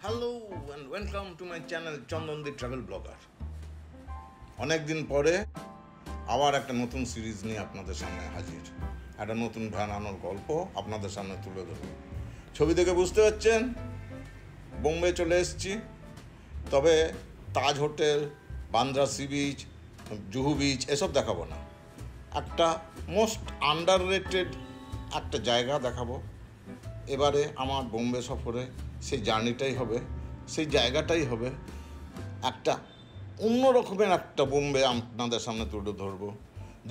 Hello and welcome to my channel Chandan the travel blogger. অনেক দিন পরে আবার একটা নতুন সিরিজ নিয়ে আপনাদের সামনে হাজির। একটা নতুন বানানোর গল্প আপনাদের সামনে তুলে ধরব। ছবি দেখে বুঝতে পারছেন বোম্বে চলে এসেছি। তবে Taj hotel, Bandra sea beach, Juhu beach এসব দেখাবো না। একটা মোস্ট আন্ডাররেটেড একটা জায়গা দেখাবো। এবারে আমার বোম্বে সফরে সেই জার্নিটাই হবে, সেই জায়গাটাই হবে একটা অন্য রকমের একটা বোম্বে আপনাদের সামনে তুলে ধরবো,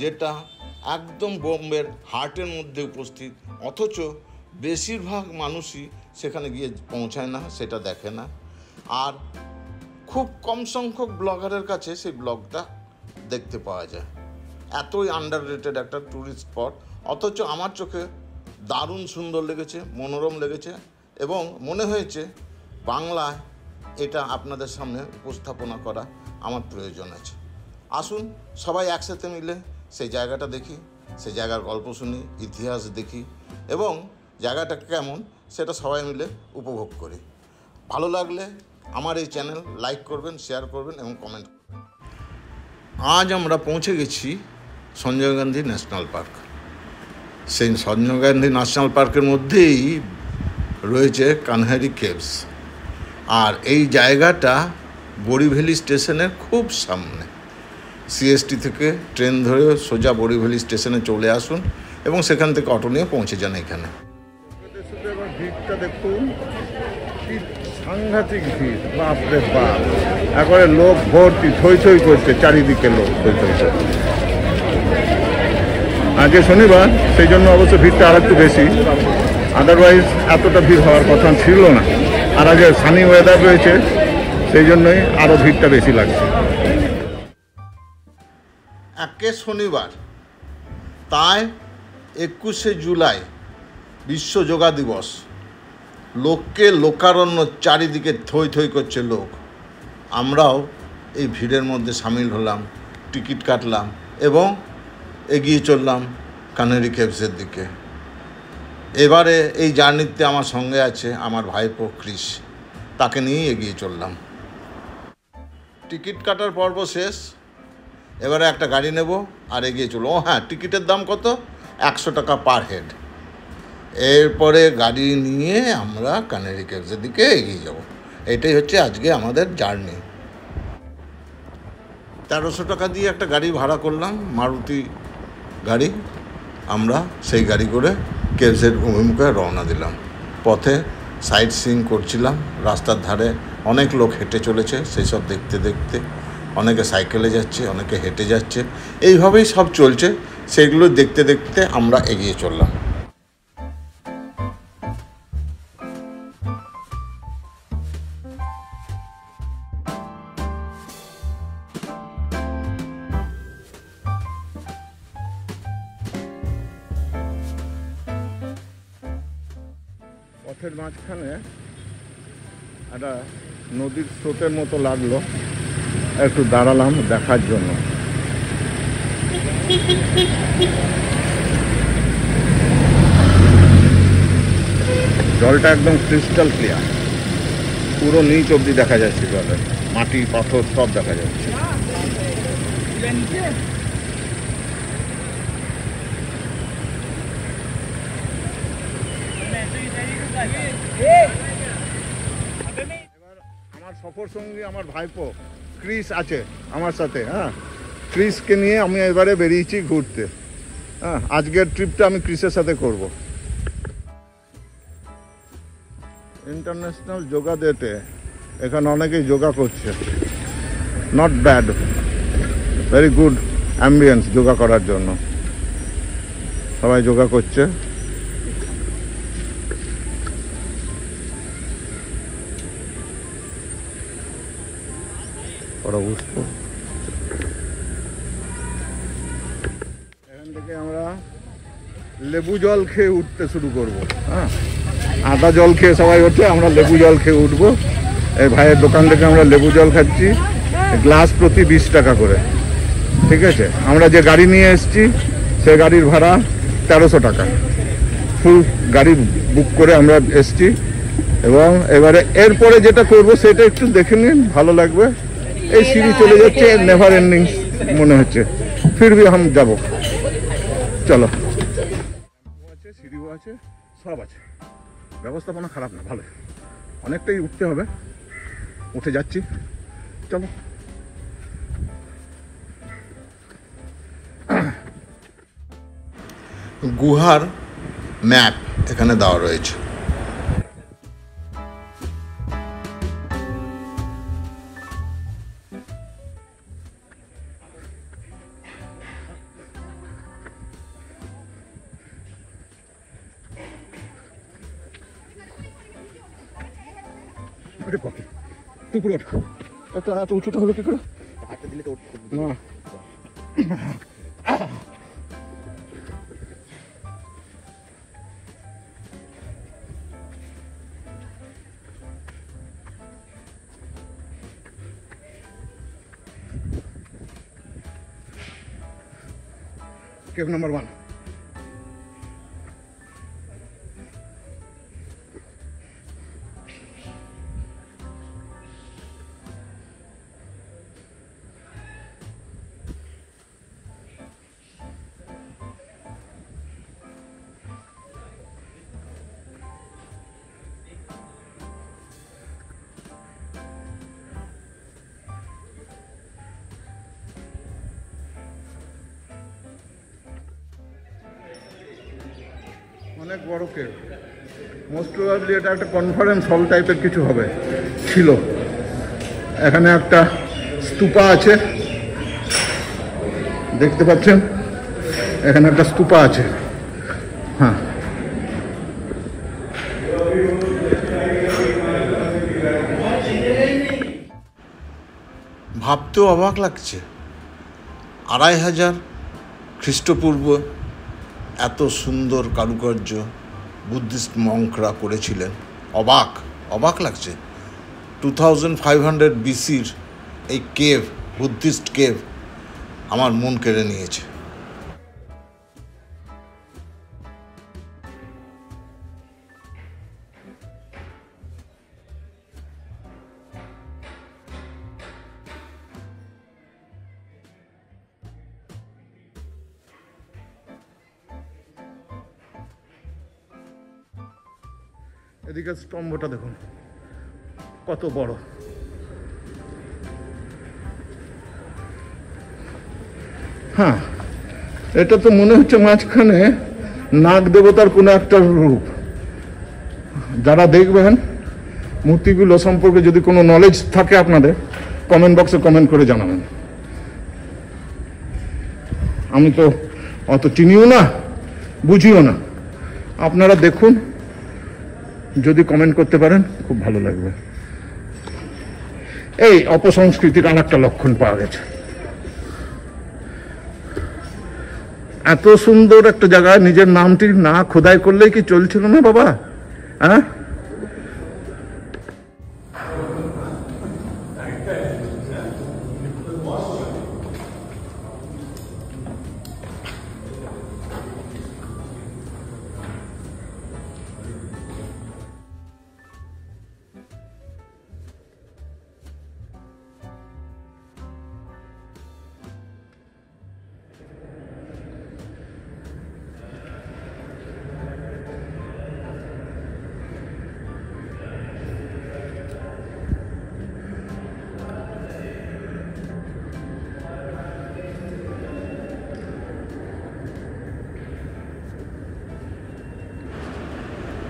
যেটা একদম বোম্বের হার্টের মধ্যে উপস্থিত, অথচ বেশিরভাগ মানুষই সেখানে গিয়ে পৌঁছায় না, সেটা দেখে না। আর খুব কম সংখ্যক ব্লগারের কাছে সেই ব্লগটা দেখতে পাওয়া যায়। এতই আন্ডাররেটেড একটা ট্যুরিস্ট স্পট, অথচ আমার চোখে দারুণ সুন্দর লেগেছে, মনোরম লেগেছে এবং মনে হয়েছে বাংলায় এটা আপনাদের সামনে উপস্থাপনা করা আমার প্রয়োজন আছে। আসুন সবাই একসাথে মিলে সেই জায়গাটা দেখি, সেই জায়গার গল্প শুনি, ইতিহাস দেখি এবং জায়গাটা কেমন সেটা সবাই মিলে উপভোগ করি। ভালো লাগলে আমার এই চ্যানেল লাইক করবেন, শেয়ার করবেন এবং কমেন্ট করবেন। আজ আমরা পৌঁছে গেছি সঞ্জয় গান্ধী ন্যাশনাল পার্ক। সেই সঞ্জয় গান্ধী ন্যাশনাল পার্কের মধ্যেই রয়েছে কানহারি কেভস। আর এই জায়গাটা বড়িভ্যালি স্টেশনের খুব সামনে। সিএসটি থেকে ট্রেন ধরে সোজা বড়িভ্যালি স্টেশনে চলে আসুন এবং সেখান থেকে অটো নিয়ে পৌঁছে যান এখানে। ভিড়টা দেখুন, কি সাংঘাতিক ভিড়, বাপরে বাপ! একবারে লোক ভর্তি, থই থই করছে, চারিদিকে লোক থই থই করছে। আজকে শনিবার, সেই জন্য অবশ্য ভিড়টা আর একটু বেশি, আদারওয়াইজ এতটা ভিড় হওয়ার কথা ছিল না। আর আগে সানি ওয়েদার রয়েছে, সেই জন্যই আরও ভিড়টা বেশি লাগছে। একে শনিবার, তাই 21শে জুলাই বিশ্ব যোগা দিবস। লোককে লোকারণ্য, চারিদিকে থই থই করছে লোক। আমরাও এই ভিড়ের মধ্যে সামিল হলাম, টিকিট কাটলাম এবং এগিয়ে চললাম কানহারি কেভসের দিকে। এবারে এই জার্নিতে আমার সঙ্গে আছে আমার ভাইপো ক্রিস, তাকে নিয়েই এগিয়ে চললাম। টিকিট কাটার পর্ব শেষ, এবারে একটা গাড়ি নেব আর এগিয়ে চলব। হ্যাঁ, টিকিটের দাম কত? 100 টাকা পার হেড। এরপরে গাড়ি নিয়ে আমরা কানহারি কেভসের দিকে এগিয়ে যাব। এটাই হচ্ছে আজকে আমাদের জার্নি। 1300 টাকা দিয়ে একটা গাড়ি ভাড়া করলাম, মারুতি গাড়ি। আমরা সেই গাড়ি করে কেভসের অভিমুখে রওনা দিলাম। পথে সাইট সিইং করছিলাম। রাস্তার ধারে অনেক লোক হেঁটে চলেছে, সেই সব দেখতে দেখতে। অনেকে সাইকেলে যাচ্ছে, অনেকে হেঁটে যাচ্ছে, এইভাবেই সব চলছে। সেগুলো দেখতে দেখতে আমরা এগিয়ে চললাম। পথের মাঝখানে একটা নদীর স্রোতের মতো লাগলো, একটু দাঁড়ালাম দেখার জন্য। জলটা একদম ক্রিস্টাল ক্লিয়ার, পুরো নিচ অবধি দেখা যাচ্ছে জলের, মাটি পাথর সব দেখা যাচ্ছে। আমার সফর সঙ্গী আমার ভাইপো ক্রিস আছে আমার সাথে। হ্যাঁ, ক্রিসকে নিয়ে আমি এবারে বেরিয়েছি ঘুরতে। হ্যাঁ, আজকের ট্রিপটা আমি ক্রিসের সাথে করব। ইন্টারন্যাশনাল যোগা ডেতে এখানে অনেকেই যোগা করছে। Not bad, very good ambience yoga করার জন্য। সবাই যোগা করছে। এখান থেকে আমরা লেবু জল খেয়ে উঠতে শুরু করব। হ্যাঁ, আদা জল খেয়ে সবাই হচ্ছে, আমরা লেবু জল খেয়ে উঠবো। এই ভাইয়ের দোকান থেকে আমরা লেবু জল খাচ্ছি, গ্লাস প্রতি 20 টাকা করে। ঠিক আছে, আমরা যে গাড়ি নিয়ে এসেছি সে গাড়ির ভাড়া 1300 টাকা। ফুল গাড়ি বুক করে আমরা এসেছি। এবং এবারে এরপরে যেটা করব সেটা একটু দেখে নিন, ভালো লাগবে। এই সিঁড়ি চলে যাচ্ছে, নেভার এন্ডিং মনে হচ্ছে। ফির ভি হাম যাব, চলো। আছে, সিঁড়িও আছে, সব আছে, ব্যবস্থাপনা খারাপ না, ভালো। অনেকটাই উঠতে হবে, উঠে যাচ্ছি, চলো। গুহার ম্যাপ এখানে দেওয়া রয়েছে। তুই পুরো একটা এত উঁচুটা হলো কি করে? না কেভ নাম্বার 1। অনেক বড় কেভ, মোস্ট প্রবাবলি এটা একটা কনফারেন্স হল টাইপের কিছু হবে, ছিল। এখানে একটা স্তূপা আছে, দেখতে পাচ্ছেন, এখানে একটা স্তূপা আছে। হ্যাঁ, ভাবতেও অবাক লাগছে, 2500 খ্রিস্টপূর্ব এত সুন্দর কারুকার্য বুদ্ধিস্ট মঙ্করা করেছিলেন। অবাক লাগছে। 2500 BCর এই কেভ, বুদ্ধিস্ট কেভ, আমার মন কেড়ে নিয়েছে। এদিকে স্তম্ভটা দেখুন কত বড়। হ্যাঁ, এটা তো মনে হচ্ছে মাঝখানে নাগ দেবতার কোনো একটা রূপ। যারা দেখবেন মূর্তিগুলো সম্পর্কে যদি কোনো নলেজ থাকে আপনাদের, কমেন্ট বক্সে কমেন্ট করে জানাবেন। আমি তো অত চিনিও না, বুঝিও না। আপনারা দেখুন, যদি কমেন্ট করতে পারেন খুব ভালো লাগবে। এই অপসংস্কৃতির আর একটা লক্ষণ পাওয়া গেছে। এত সুন্দর একটা জায়গায় নিজের নামটি না খোদাই করলেই কি চলছিল না বাবা? হ্যাঁ,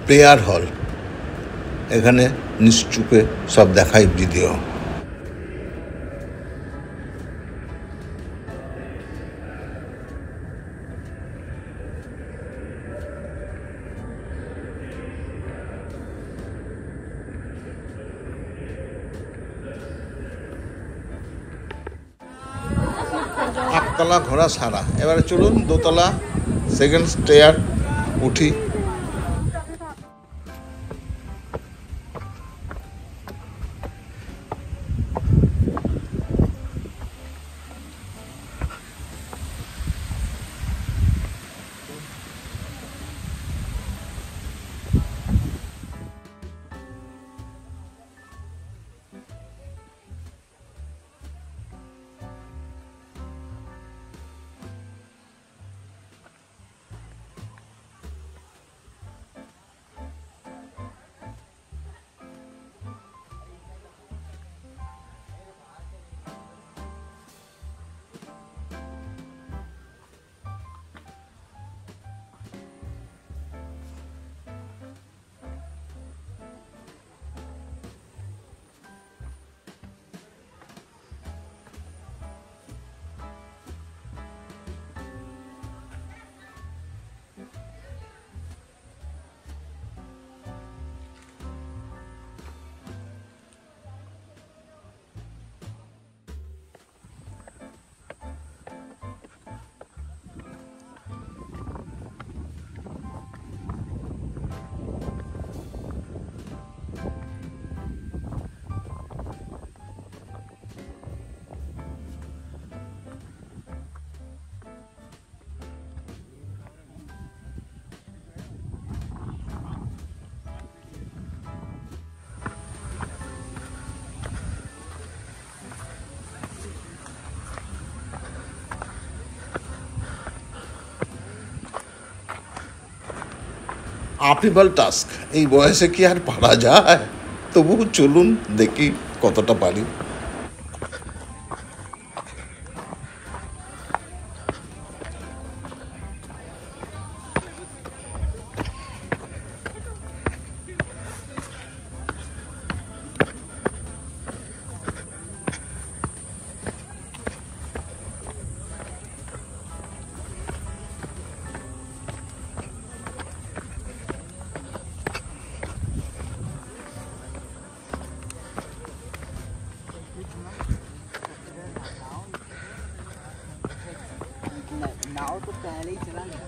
প্রেয়ার হল, এখানে নিশ্চুপে সব দেখাই ভিডিও। একতলা ঘোরা সারা, এবারে চলুন দোতলা সেকেন্ড স্টেয়ার উঠি। আপেবল টাস্ক, এই বয়সে কি আর পারা যায়? তবু চলুন দেখি কতটা পারি। नाव तो पहले ही चला गया,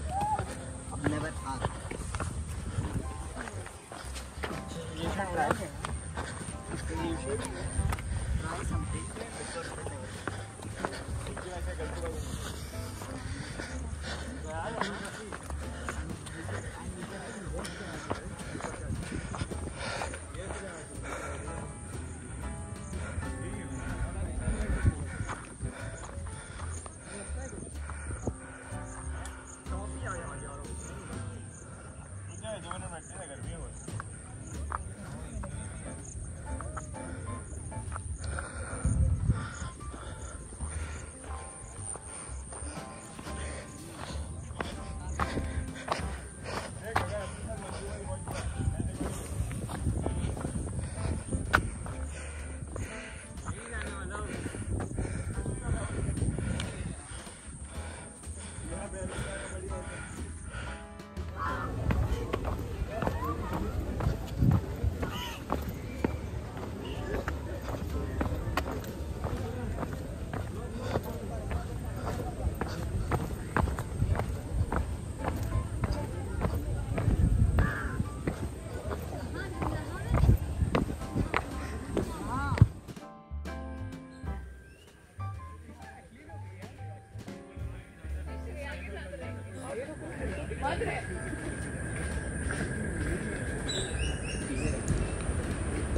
अब नेवर था।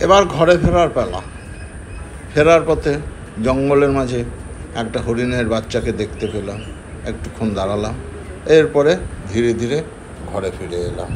এবার ঘরে ফেরার পালা। ফেরার পথে জঙ্গলের মাঝে একটা হরিণের বাচ্চাকে দেখতে পেলাম, একটুক্ষণ দাঁড়ালাম, এরপরে ধীরে ধীরে ঘরে ফিরে এলাম।